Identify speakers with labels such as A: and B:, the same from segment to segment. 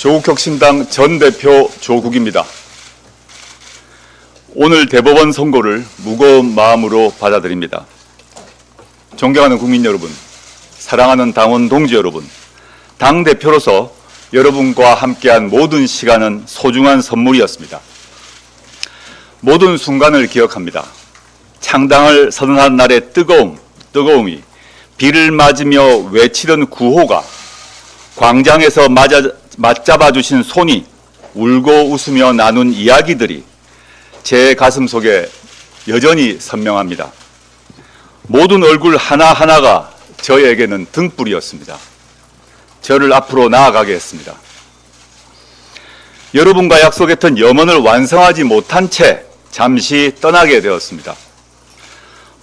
A: 조국혁신당 전 대표 조국입니다. 오늘 대법원 선고를 무거운 마음으로 받아들입니다. 존경하는 국민 여러분, 사랑하는 당원 동지 여러분, 당대표로서 여러분과 함께한 모든 시간은 소중한 선물이었습니다. 모든 순간을 기억합니다. 창당을 선언한 날의 뜨거움이 비를 맞으며 외치던 구호가 광장에서 맞잡아 주신 손이 울고 웃으며 나눈 이야기들이 제 가슴 속에 여전히 선명합니다. 모든 얼굴 하나하나가 저에게는 등불이었습니다. 저를 앞으로 나아가게 했습니다. 여러분과 약속했던 염원을 완성하지 못한 채 잠시 떠나게 되었습니다.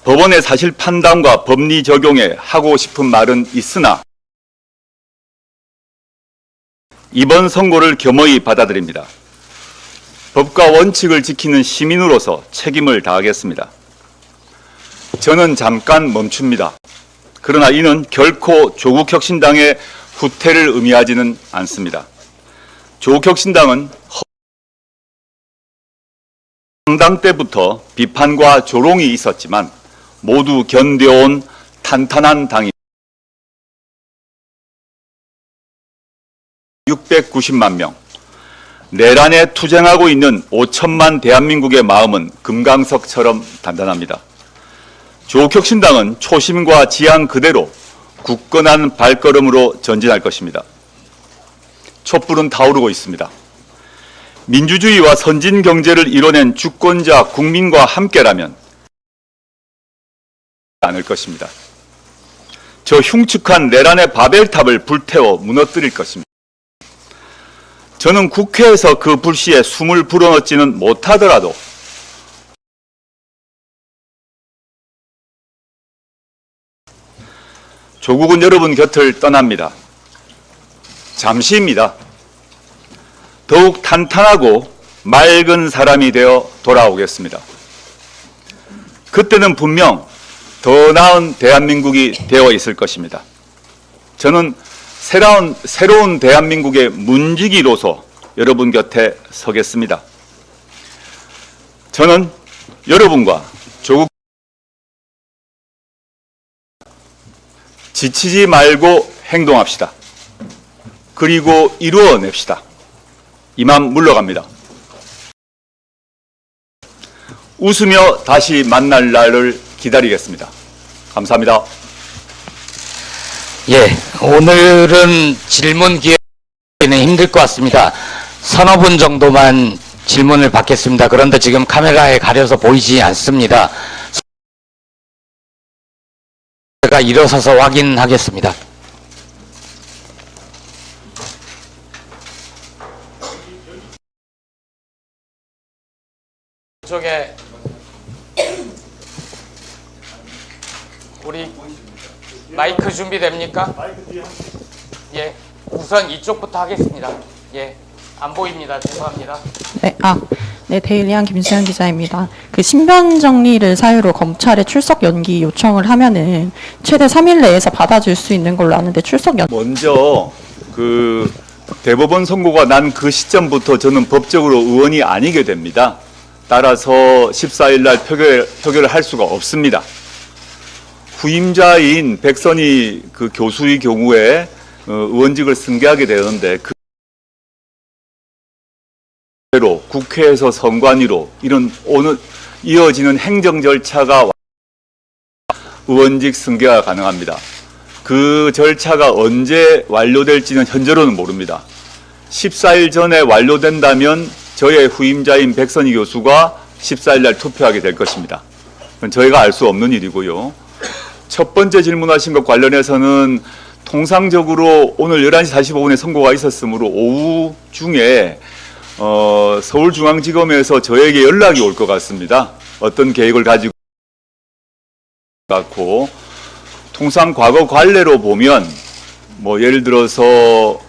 A: 법원의 사실 판단과 법리 적용에 하고 싶은 말은 있으나 이번 선고를 겸허히 받아들입니다. 법과 원칙을 지키는 시민으로서 책임을 다하겠습니다. 저는 잠깐 멈춥니다. 그러나 이는 결코 조국혁신당의 후퇴를 의미하지는 않습니다. 조국혁신당은 창당 때부터 비판과 조롱이 있었지만 모두 견뎌온 탄탄한 당입니다. 690만 명, 내란에 투쟁하고 있는 5천만 대한민국의 마음은 금강석처럼 단단합니다. 조국혁신당은 초심과 지향 그대로 굳건한 발걸음으로 전진할 것입니다. 촛불은 타오르고 있습니다. 민주주의와 선진 경제를 이뤄낸 주권자 국민과 함께라면 않을 것입니다. 저 흉측한 내란의 바벨탑을 불태워 무너뜨릴 것입니다. 저는 국회에서 그 불씨에 숨을 불어넣지는 못하더라도 조국은 여러분 곁을 떠납니다. 잠시입니다. 더욱 탄탄하고 맑은 사람이 되어 돌아오겠습니다. 그때는 분명 더 나은 대한민국이 되어 있을 것입니다. 저는 새로운 대한민국의 문지기로서 여러분 곁에 서겠습니다. 저는 여러분과 조국 지치지 말고 행동합시다. 그리고 이루어냅시다. 이만 물러갑니다. 웃으며 다시 만날 날을 기다리겠습니다. 감사합니다.
B: 예, 오늘은 질문 기회는 힘들 것 같습니다. 서너 분 정도만 질문을 받겠습니다. 그런데 지금 카메라에 가려서 보이지 않습니다. 제가 일어서서 확인하겠습니다. 이쪽에 우리 마이크 준비됩니까? 예, 우선 이쪽부터 하겠습니다. 예, 안 보입니다. 죄송합니다.
C: 네, 데일리한 김수현 기자입니다. 그 신변 정리를 사유로 검찰에 출석 연기 요청을 하면은 최대 3일 내에서 받아줄 수 있는 걸로 아는데
A: 먼저 그 대법원 선고가 난 그 시점부터 저는 법적으로 의원이 아니게 됩니다. 따라서 14일 날 표결을 할 수가 없습니다. 후임자인 백선희 그 교수의 경우에 의원직을 승계하게 되는데 그대로 국회에서 선관위로 이런 오늘 이어지는 행정 절차가 의원직 승계가 가능합니다. 그 절차가 언제 완료될지는 현재로는 모릅니다. 14일 전에 완료된다면 저의 후임자인 백선희 교수가 14일 날 투표하게 될 것입니다. 그건 저희가 알 수 없는 일이고요. 첫 번째 질문하신 것 관련해서는 통상적으로 오늘 11시 45분에 선고가 있었으므로 오후 중에 서울중앙지검에서 저에게 연락이 올 것 같습니다. 어떤 계획을 가지고 갖고 통상 과거 관례로 보면 뭐 예를 들어서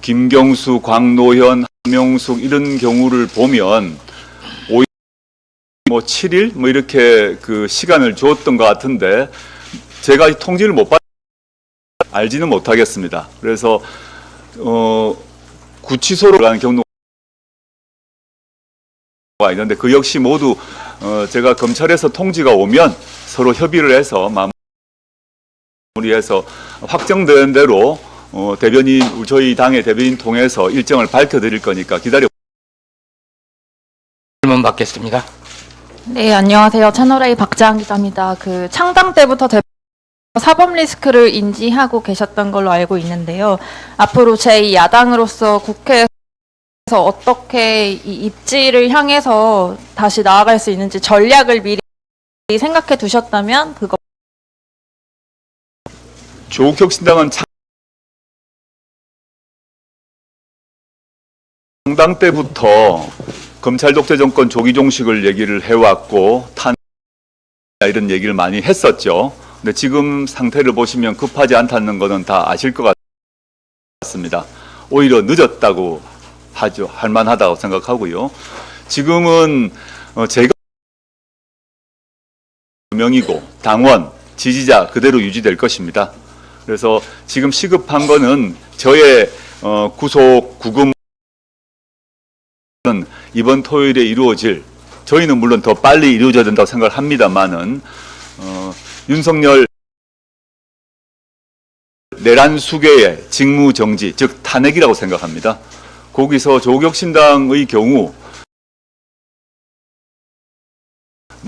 A: 김경수, 광노현, 한명숙 이런 경우를 보면 7일 이렇게 그 시간을 줬던 것 같은데 제가 통지를 못 받. 알지는 못하겠습니다. 그래서 구치소로 가는 경로가 있는데 그 역시 모두 제가 검찰에서 통지가 오면 서로 협의를 해서 마무리해서 확정된 대로 대변인 저희 당의 대변인 통해서 일정을 밝혀드릴 거니까 기다려.
B: 질문 받겠습니다.
D: 네, 안녕하세요. 채널A 박재한 기자입니다. 그 창당 때부터 사법 리스크를 인지하고 계셨던 걸로 알고 있는데요. 앞으로 제2야당으로서 국회에서 어떻게 이 입지를 향해서 다시 나아갈 수 있는지 전략을 미리 생각해 두셨다면 그거.
A: 조국혁신당은 창당 때부터 검찰 독재 정권 조기 종식을 얘기를 해왔고 이런 얘기를 많이 했었죠. 근데 지금 상태를 보시면 급하지 않다는 것은 다 아실 것 같습니다. 오히려 늦었다고 하죠. 할만하다고 생각하고요. 지금은 제가 명이고 당원, 지지자 그대로 유지될 것입니다. 그래서 지금 시급한 거는 저의 구속 구금 이번 토요일에 이루어질, 저희는 물론 더 빨리 이루어져야 된다고 생각을 합니다만은 윤석열 내란 수계의 직무 정지, 즉 탄핵이라고 생각합니다. 거기서 조국혁신당의 경우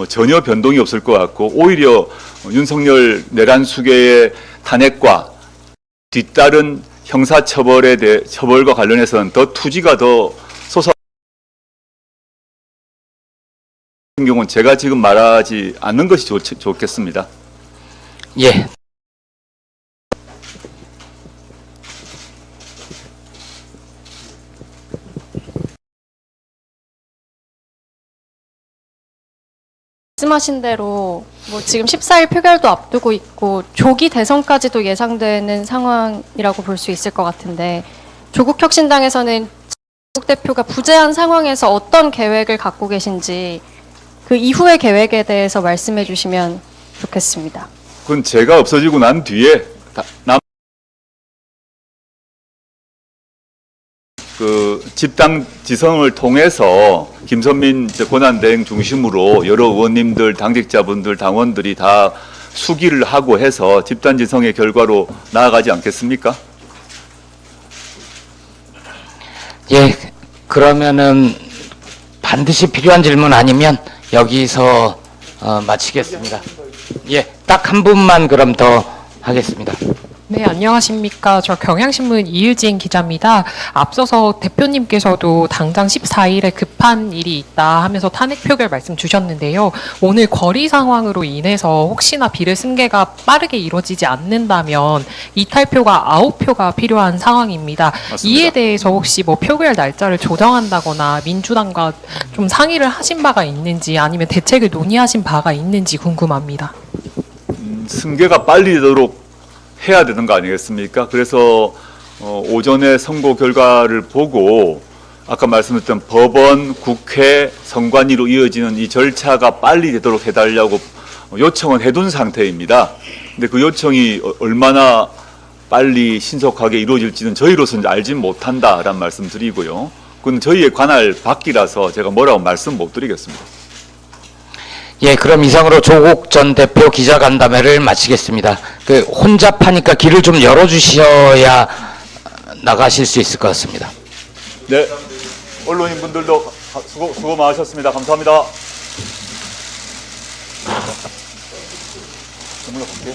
A: 전혀 변동이 없을 것 같고 오히려 윤석열 내란 수계의 탄핵과 뒤따른 형사처벌과 관련해서는 더 투지가 더 솟아. 같은 경우는 제가 지금 말하지 않는 것이 좋겠습니다.
B: 예.
E: 말씀하신 대로 뭐 지금 14일 표결도 앞두고 있고 조기 대선까지도 예상되는 상황이라고 볼 수 있을 것 같은데 조국혁신당에서는 조국 대표가 부재한 상황에서 어떤 계획을 갖고 계신지 그 이후의 계획에 대해서 말씀해 주시면 좋겠습니다.
A: 그건 제가 없어지고 난 뒤에 그 집단 지성을 통해서 김선민 권한대행 중심으로 여러 의원님들, 당직자분들, 당원들이 다 수기를 하고 해서 집단 지성의 결과로 나아가지 않겠습니까?
B: 예. 그러면은 반드시 필요한 질문 아니면 여기서 마치겠습니다. 예. 딱 한 분만 그럼 더 하겠습니다.
F: 네, 안녕하십니까. 저 경향신문 이유진 기자입니다. 앞서서 대표님께서도 당장 14일에 급한 일이 있다 하면서 탄핵 표결 말씀 주셨는데요. 오늘 거리 상황으로 인해서 혹시나 비례 승계가 빠르게 이루어지지 않는다면 이탈표가 9표가 필요한 상황입니다.
A: 맞습니다.
F: 이에 대해서 혹시 뭐 표결 날짜를 조정한다거나 민주당과 좀 상의를 하신 바가 있는지 아니면 대책을 논의하신 바가 있는지 궁금합니다.
A: 승계가 빨리 되도록 해야 되는 거 아니겠습니까? 그래서 오전에 선고 결과를 보고 아까 말씀드렸던 법원, 국회, 선관위로 이어지는 이 절차가 빨리 되도록 해달라고 요청은 해둔 상태입니다. 근데 그 요청이 얼마나 빨리 신속하게 이루어질지는 저희로서는 알지 못한다라는 말씀 드리고요. 그건 저희의 관할 밖이라서 제가 뭐라고 말씀 못 드리겠습니다.
B: 예, 그럼 이상으로 조국 전 대표 기자간담회를 마치겠습니다. 그 혼잡하니까 길을 좀 열어주셔야 나가실 수 있을 것 같습니다.
A: 네, 언론인분들도 수고 많으셨습니다. 감사합니다. 정말 볼게요.